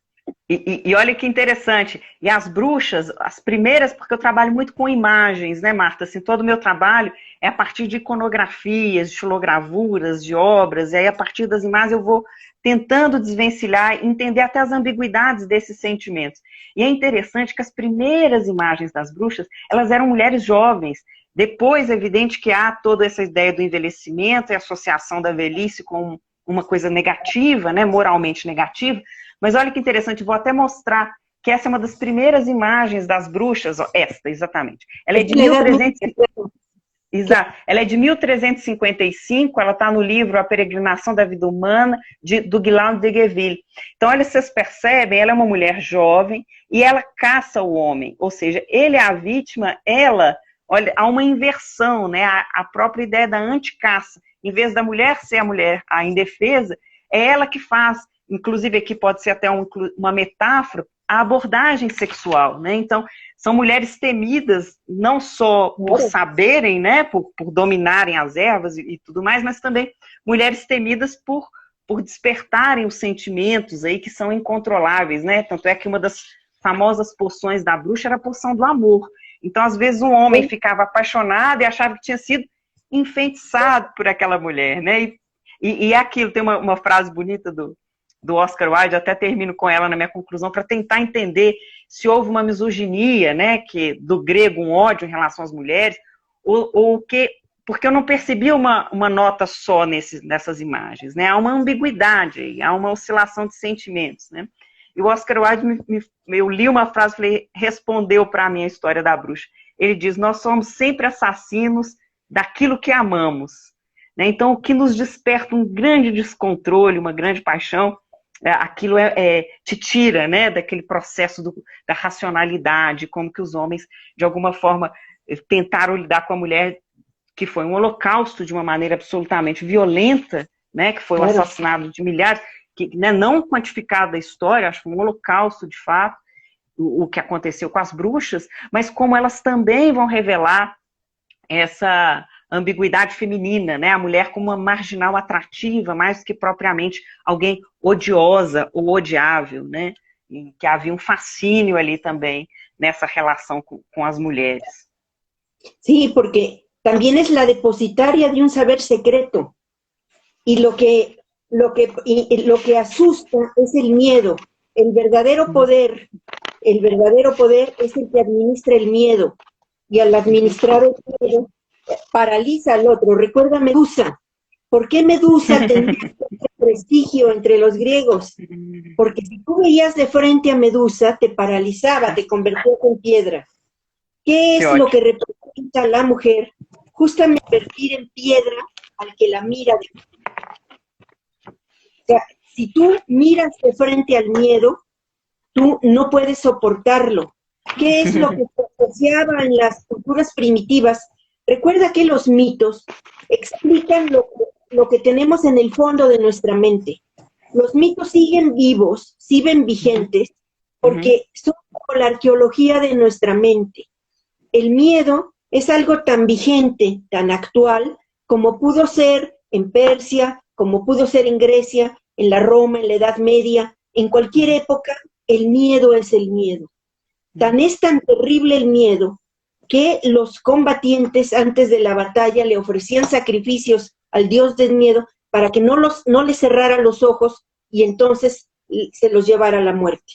E olha que interessante, e as bruxas, as primeiras, porque eu trabalho muito com imagens, né, Marta? Assim, todo o meu trabalho é a partir de iconografias, de xilogravuras, de obras, e aí a partir das imagens eu vou tentando desvencilhar, entender até as ambiguidades desses sentimentos. E é interessante que as primeiras imagens das bruxas, elas eram mulheres jovens. Depois, é evidente que há toda essa ideia do envelhecimento e associação da velhice com uma coisa negativa, né, moralmente negativa. Mas olha que interessante, vou até mostrar que essa é uma das primeiras imagens das bruxas, esta, exatamente. Ela é de 1355. Exato. Ela é de 1355, ela está no livro A Peregrinação da Vida Humana, do Guillaume de Gueville. Então, olha, vocês percebem, ela é uma mulher jovem e ela caça o homem, ou seja, ele é a vítima, ela, olha, há uma inversão, né? A própria ideia da anticaça. Em vez da mulher ser a mulher a indefesa, é ela que faz, inclusive aqui pode ser até uma metáfora, a abordagem sexual, né? Então, são mulheres temidas, não só por saberem, né, por dominarem as ervas e tudo mais, mas também mulheres temidas por despertarem os sentimentos aí que são incontroláveis, né? Tanto é que uma das famosas poções da bruxa era a poção do amor. Então, às vezes, um homem ficava apaixonado e achava que tinha sido enfeitiçado por aquela mulher, né? E aquilo, tem uma frase bonita do Oscar Wilde, até termino com ela na minha conclusão, para tentar entender se houve uma misoginia, né, que do grego um ódio em relação às mulheres, ou que, porque eu não percebi uma nota só nessas imagens, né, há uma ambiguidade, há uma oscilação de sentimentos, né, e o Oscar Wilde, eu li uma frase, falei, respondeu para mim a história da bruxa, ele diz, nós somos sempre assassinos daquilo que amamos, né, então o que nos desperta um grande descontrole, uma grande paixão, aquilo te tira, né, daquele processo da racionalidade, como que os homens, de alguma forma, tentaram lidar com a mulher, que foi um holocausto de uma maneira absolutamente violenta, né, que foi o assassinato de milhares, que, né, não quantificado da história, acho que foi um holocausto de fato, o que aconteceu com as bruxas, mas como elas também vão revelar essa ambiguidade feminina, né? A mulher como uma marginal atrativa, mais do que propriamente alguém odiosa ou odiável, né? E que havia um fascínio ali também nessa relação com as mulheres. Sí, porque también es la depositaria de un saber secreto. Y lo que asusta es el miedo. El verdadero poder es el que administra el miedo. Y al administrar el miedo, paraliza al otro. Recuerda Medusa. ¿Por qué Medusa tenía ese prestigio entre los griegos? Porque si tú veías de frente a Medusa, te paralizaba, te convertía en piedra. ¿Qué es lo que representa la mujer? Justamente convertir en piedra al que la mira de frente. O sea, si tú miras de frente al miedo, tú no puedes soportarlo. ¿Qué es lo que se asociaba en las culturas primitivas? Recuerda que los mitos explican lo que tenemos en el fondo de nuestra mente. Los mitos siguen vivos, siguen vigentes, porque son como la arqueología de nuestra mente. El miedo es algo tan vigente, tan actual, como pudo ser en Persia, como pudo ser en Grecia, en la Roma, en la Edad Media, en cualquier época, el miedo es el miedo. Es tan terrible el miedo que los combatientes antes de la batalla le ofrecían sacrificios al dios del miedo para que no les cerrara los ojos y entonces se los llevara a la muerte.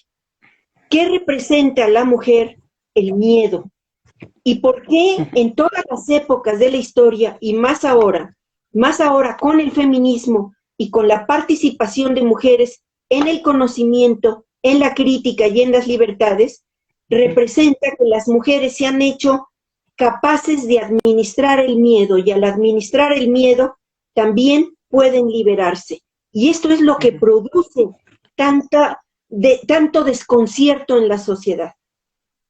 ¿Qué representa a la mujer? El miedo. ¿Y por qué en todas las épocas de la historia y más ahora con el feminismo y con la participación de mujeres en el conocimiento, en la crítica y en las libertades, representa que las mujeres se han hecho capaces de administrar el miedo y al administrar el miedo también pueden liberarse? Y esto es lo que produce tanto desconcierto en la sociedad.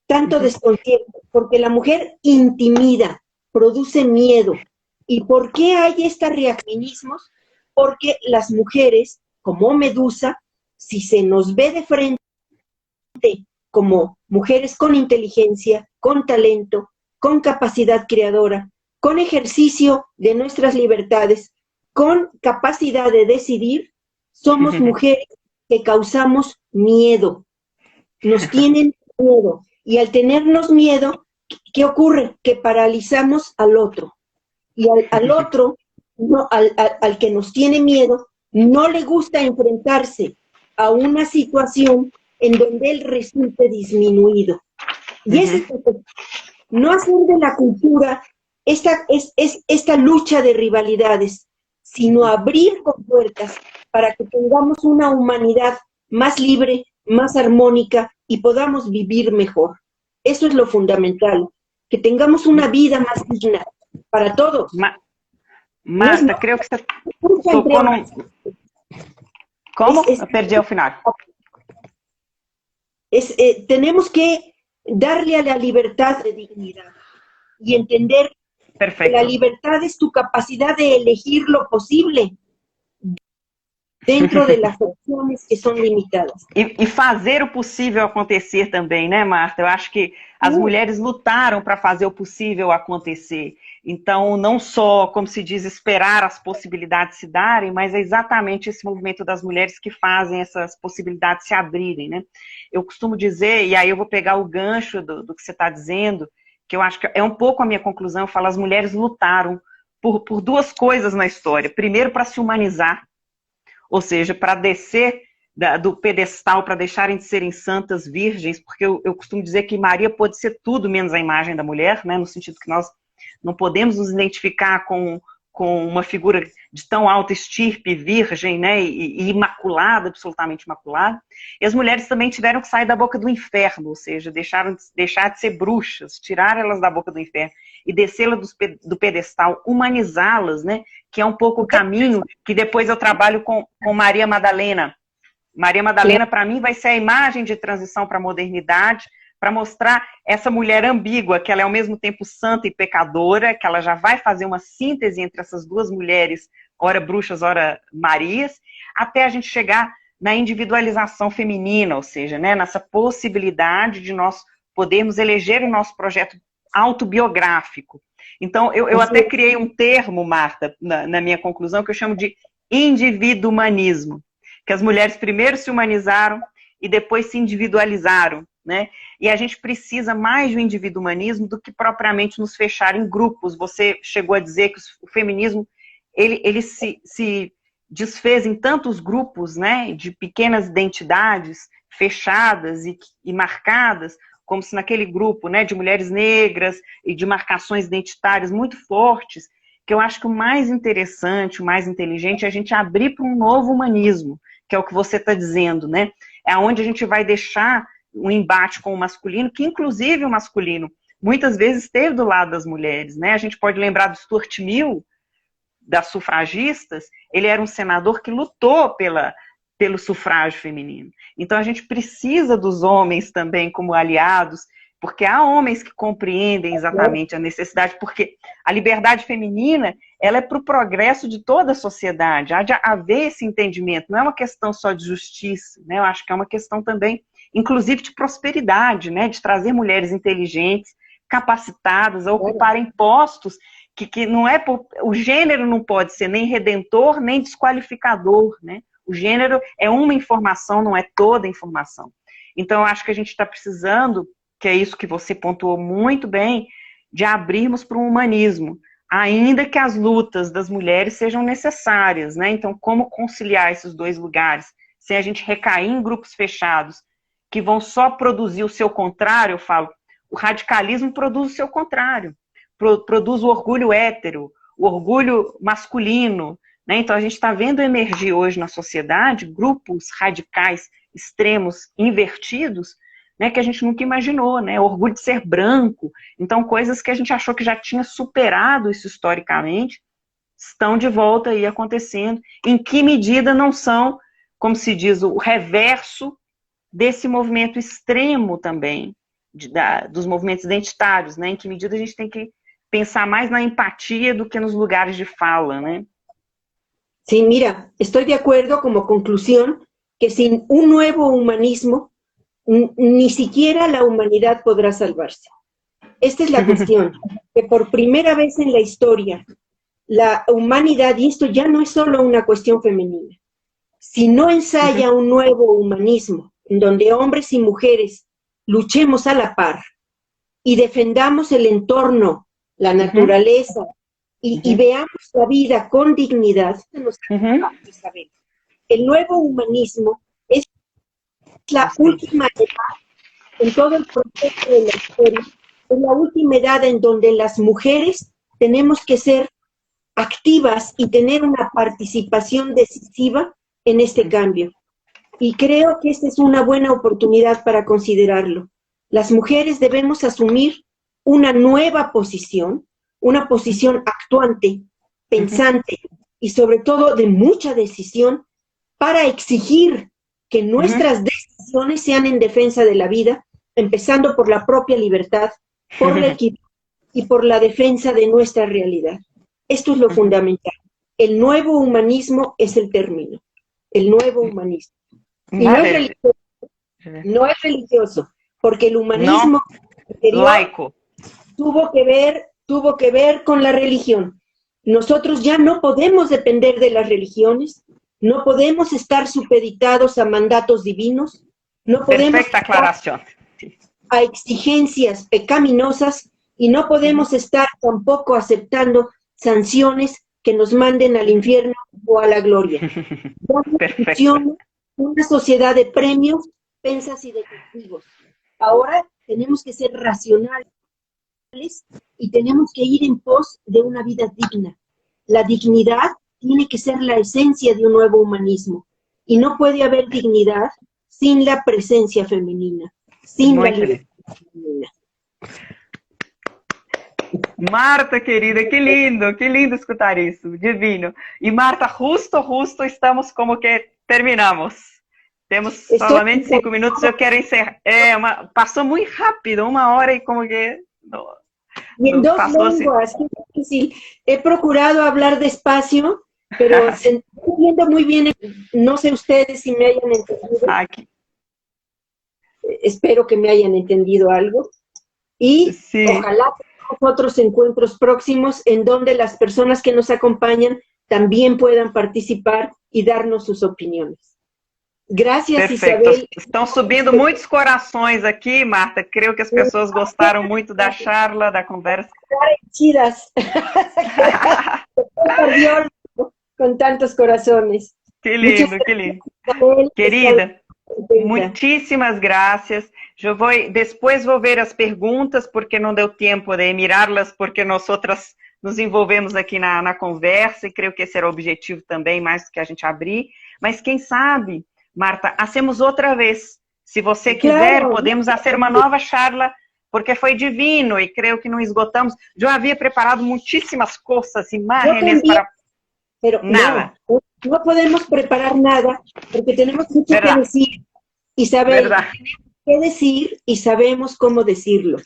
Tanto desconcierto, porque la mujer intimida, produce miedo. ¿Y por qué hay estos reaccionismos? Porque las mujeres, como Medusa, si se nos ve de frente como mujeres con inteligencia, con talento, con capacidad creadora, con ejercicio de nuestras libertades, con capacidad de decidir, somos mujeres que causamos miedo. Nos tienen miedo. Y al tenernos miedo, ¿qué ocurre? Que paralizamos al otro. Y al otro, al que nos tiene miedo, no le gusta enfrentarse a una situación en donde él resulte disminuido. Y es no hacer de la cultura esta lucha de rivalidades, sino abrir compuertas para que tengamos una humanidad más libre, más armónica y podamos vivir mejor. Eso es lo fundamental, que tengamos una vida más digna para todos. Marta, creo que você tocou num... Como? Eu perdi ao final. Tenemos que darle a la libertad de dignidad y entender que la libertad es tu capacidad de elegir lo posible dentro de las opções que são limitadas. E fazer o possível acontecer também, né, Marta? Eu acho que as mulheres lutaram para fazer o possível acontecer. Então, não só, como se diz, esperar as possibilidades se darem, mas é exatamente esse movimento das mulheres que fazem essas possibilidades se abrirem, né? Eu costumo dizer, e aí eu vou pegar o gancho do que você está dizendo, que eu acho que é um pouco a minha conclusão, eu falo, as mulheres lutaram por duas coisas na história. Primeiro, para se humanizar, ou seja, para descer do pedestal, para deixarem de serem santas virgens, porque eu costumo dizer que Maria pode ser tudo menos a imagem da mulher, né, no sentido que nós não podemos nos identificar com uma figura de tão alta estirpe, virgem, né, e imaculada, absolutamente imaculada. E as mulheres também tiveram que sair da boca do inferno, ou seja, deixar de ser bruxas, tirar elas da boca do inferno e descê-las do pedestal, humanizá-las, né, que é um pouco o caminho que depois eu trabalho com Maria Madalena. Maria Madalena, para mim, vai ser a imagem de transição para a modernidade, para mostrar essa mulher ambígua, que ela é ao mesmo tempo santa e pecadora, que ela já vai fazer uma síntese entre essas duas mulheres, ora bruxas, ora Marias, até a gente chegar na individualização feminina, ou seja, né, nessa possibilidade de nós podermos eleger o nosso projeto autobiográfico. Então, eu até criei um termo, Marta, na minha conclusão, que eu chamo de individuanismo, que as mulheres primeiro se humanizaram e depois se individualizaram, né? E a gente precisa mais do individuanismo do que propriamente nos fechar em grupos. Você chegou a dizer que o feminismo ele se desfez em tantos grupos, né, de pequenas identidades fechadas e marcadas, como se naquele grupo, né, de mulheres negras e de marcações identitárias muito fortes, que eu acho que o mais interessante, o mais inteligente é a gente abrir para um novo humanismo, que é o que você está dizendo, né? É onde a gente vai deixar um embate com o masculino, que inclusive o masculino muitas vezes esteve do lado das mulheres, né? A gente pode lembrar do Stuart Mill, das sufragistas, ele era um senador que lutou pelo sufrágio feminino. Então a gente precisa dos homens também como aliados, porque há homens que compreendem exatamente a necessidade, porque a liberdade feminina, ela é para o progresso de toda a sociedade, há de haver esse entendimento, não é uma questão só de justiça, né? Eu acho que é uma questão também, inclusive de prosperidade, né? De trazer mulheres inteligentes, capacitadas a ocuparem postos que não é, o gênero não pode ser nem redentor, nem desqualificador, né? O gênero é uma informação, não é toda a informação. Então eu acho que a gente está precisando que é isso que você pontuou muito bem, de abrirmos para um humanismo, ainda que as lutas das mulheres sejam necessárias, né? Então, como conciliar esses dois lugares, sem a gente recair em grupos fechados, que vão só produzir o seu contrário, eu falo, o radicalismo produz o seu contrário, produz o orgulho hétero, o orgulho masculino, né? Então, a gente está vendo emergir hoje na sociedade grupos radicais, extremos, invertidos, né, que a gente nunca imaginou, né? Orgulho de ser branco. Então, coisas que a gente achou que já tinha superado isso historicamente, estão de volta aí acontecendo. Em que medida não são, como se diz, o reverso desse movimento extremo também, dos movimentos identitários, né? Em que medida a gente tem que pensar mais na empatia do que nos lugares de fala, né? Sí, mira, estoy de acuerdo como conclusión que sin un nuevo humanismo ni siquiera la humanidad podrá salvarse. Esta es la cuestión, que por primera vez en la historia, la humanidad, y esto ya no es solo una cuestión femenina, si no ensaya un nuevo humanismo, en donde hombres y mujeres luchemos a la par y defendamos el entorno, la naturaleza, y veamos la vida con dignidad, Isabel. El nuevo humanismo es la última edad en todo el proceso de la historia, es la última edad en donde las mujeres tenemos que ser activas y tener una participación decisiva en este cambio. Y creo que esta es una buena oportunidad para considerarlo. Las mujeres debemos asumir una nueva posición, una posición actuante, pensante y sobre todo de mucha decisión para exigir que nuestras decisiones sean en defensa de la vida, empezando por la propia libertad, por la equidad y por la defensa de nuestra realidad. Esto es lo fundamental. El nuevo humanismo es el término. El nuevo humanismo. Y no es religioso, porque el humanismo laico tuvo que ver con la religión. Nosotros ya no podemos depender de las religiones, no podemos estar supeditados a mandatos divinos, no podemos estar a exigencias pecaminosas y no podemos estar tampoco aceptando sanciones que nos manden al infierno o a la gloria. Funciona una sociedad de premios, pensas y de castigos. Ahora tenemos que ser racionales y tenemos que ir en pos de una vida digna. La dignidad tiene que ser la esencia de un nuevo humanismo y no puede haber dignidad sin la presencia femenina, sin la libertad femenina. Marta, querida, que lindo escutar isso, divino. E Marta, justo, estamos como que terminamos. Temos solamente 5 minutos, eu quero encerrar. Passou muito rápido, 1 hora e como que... Y en dos lenguas, qué difícil. He procurado hablar despacio, pero se entiende muy bien. No sé ustedes si me hayan entendido. Aquí. Espero que me hayan entendido algo. Y ojalá tengamos otros encuentros próximos en donde las personas que nos acompañan también puedan participar y darnos sus opiniones. Gracias, Perfeito. Isabel. Estão subindo muitos corações aqui, Marta. Creio que as pessoas gostaram muito da charla, da conversa. Chidas. Com tantos corazones. Que lindo, que lindo. Querida, muitíssimas graças. Depois vou ver as perguntas, porque não deu tempo de mirá-las, porque nós outras nos envolvemos aqui na conversa, e creio que esse era o objetivo também, mais do que a gente abrir. Mas quem sabe... Marta, hacemos outra vez. Se você quiser, podemos fazer uma nova charla, porque foi divino e creio que não esgotamos. Eu havia preparado muitíssimas coisas, imágenes para... Pero nada. No podemos preparar nada, porque tenemos mucho que decir. Isabel, tenemos que decir y sabemos cómo decirlo.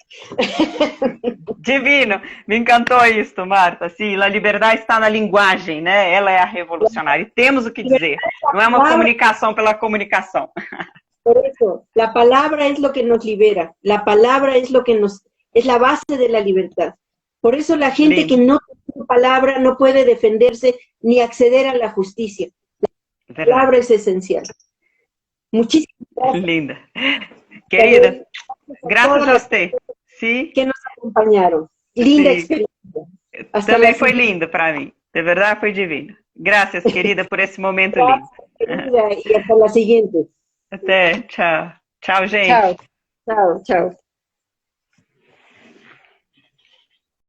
Divino, me encantou isso, Marta. Sim, a liberdade está na linguagem, né? Ela é a revolucionária. E temos o que dizer. Não é uma comunicação pela comunicação. Por eso, la palabra es lo que nos libera. La palabra es lo que es la base de la libertad. Por eso la gente que no tiene palabra no puede defenderse ni acceder a la justicia. La palabra es esencial. Muchísimas gracias. Linda. Querida, Graças a você. Sim, que nos acompañaron. Linda sim. experiencia. Hasta Também la foi siguiente. lindo para mim. De verdade, foi divino. Graças, querida, por esse momento lindo. Gracias, querida, y hasta la siguiente. Até, tchau. Tchau, gente. Chao, chao, chao.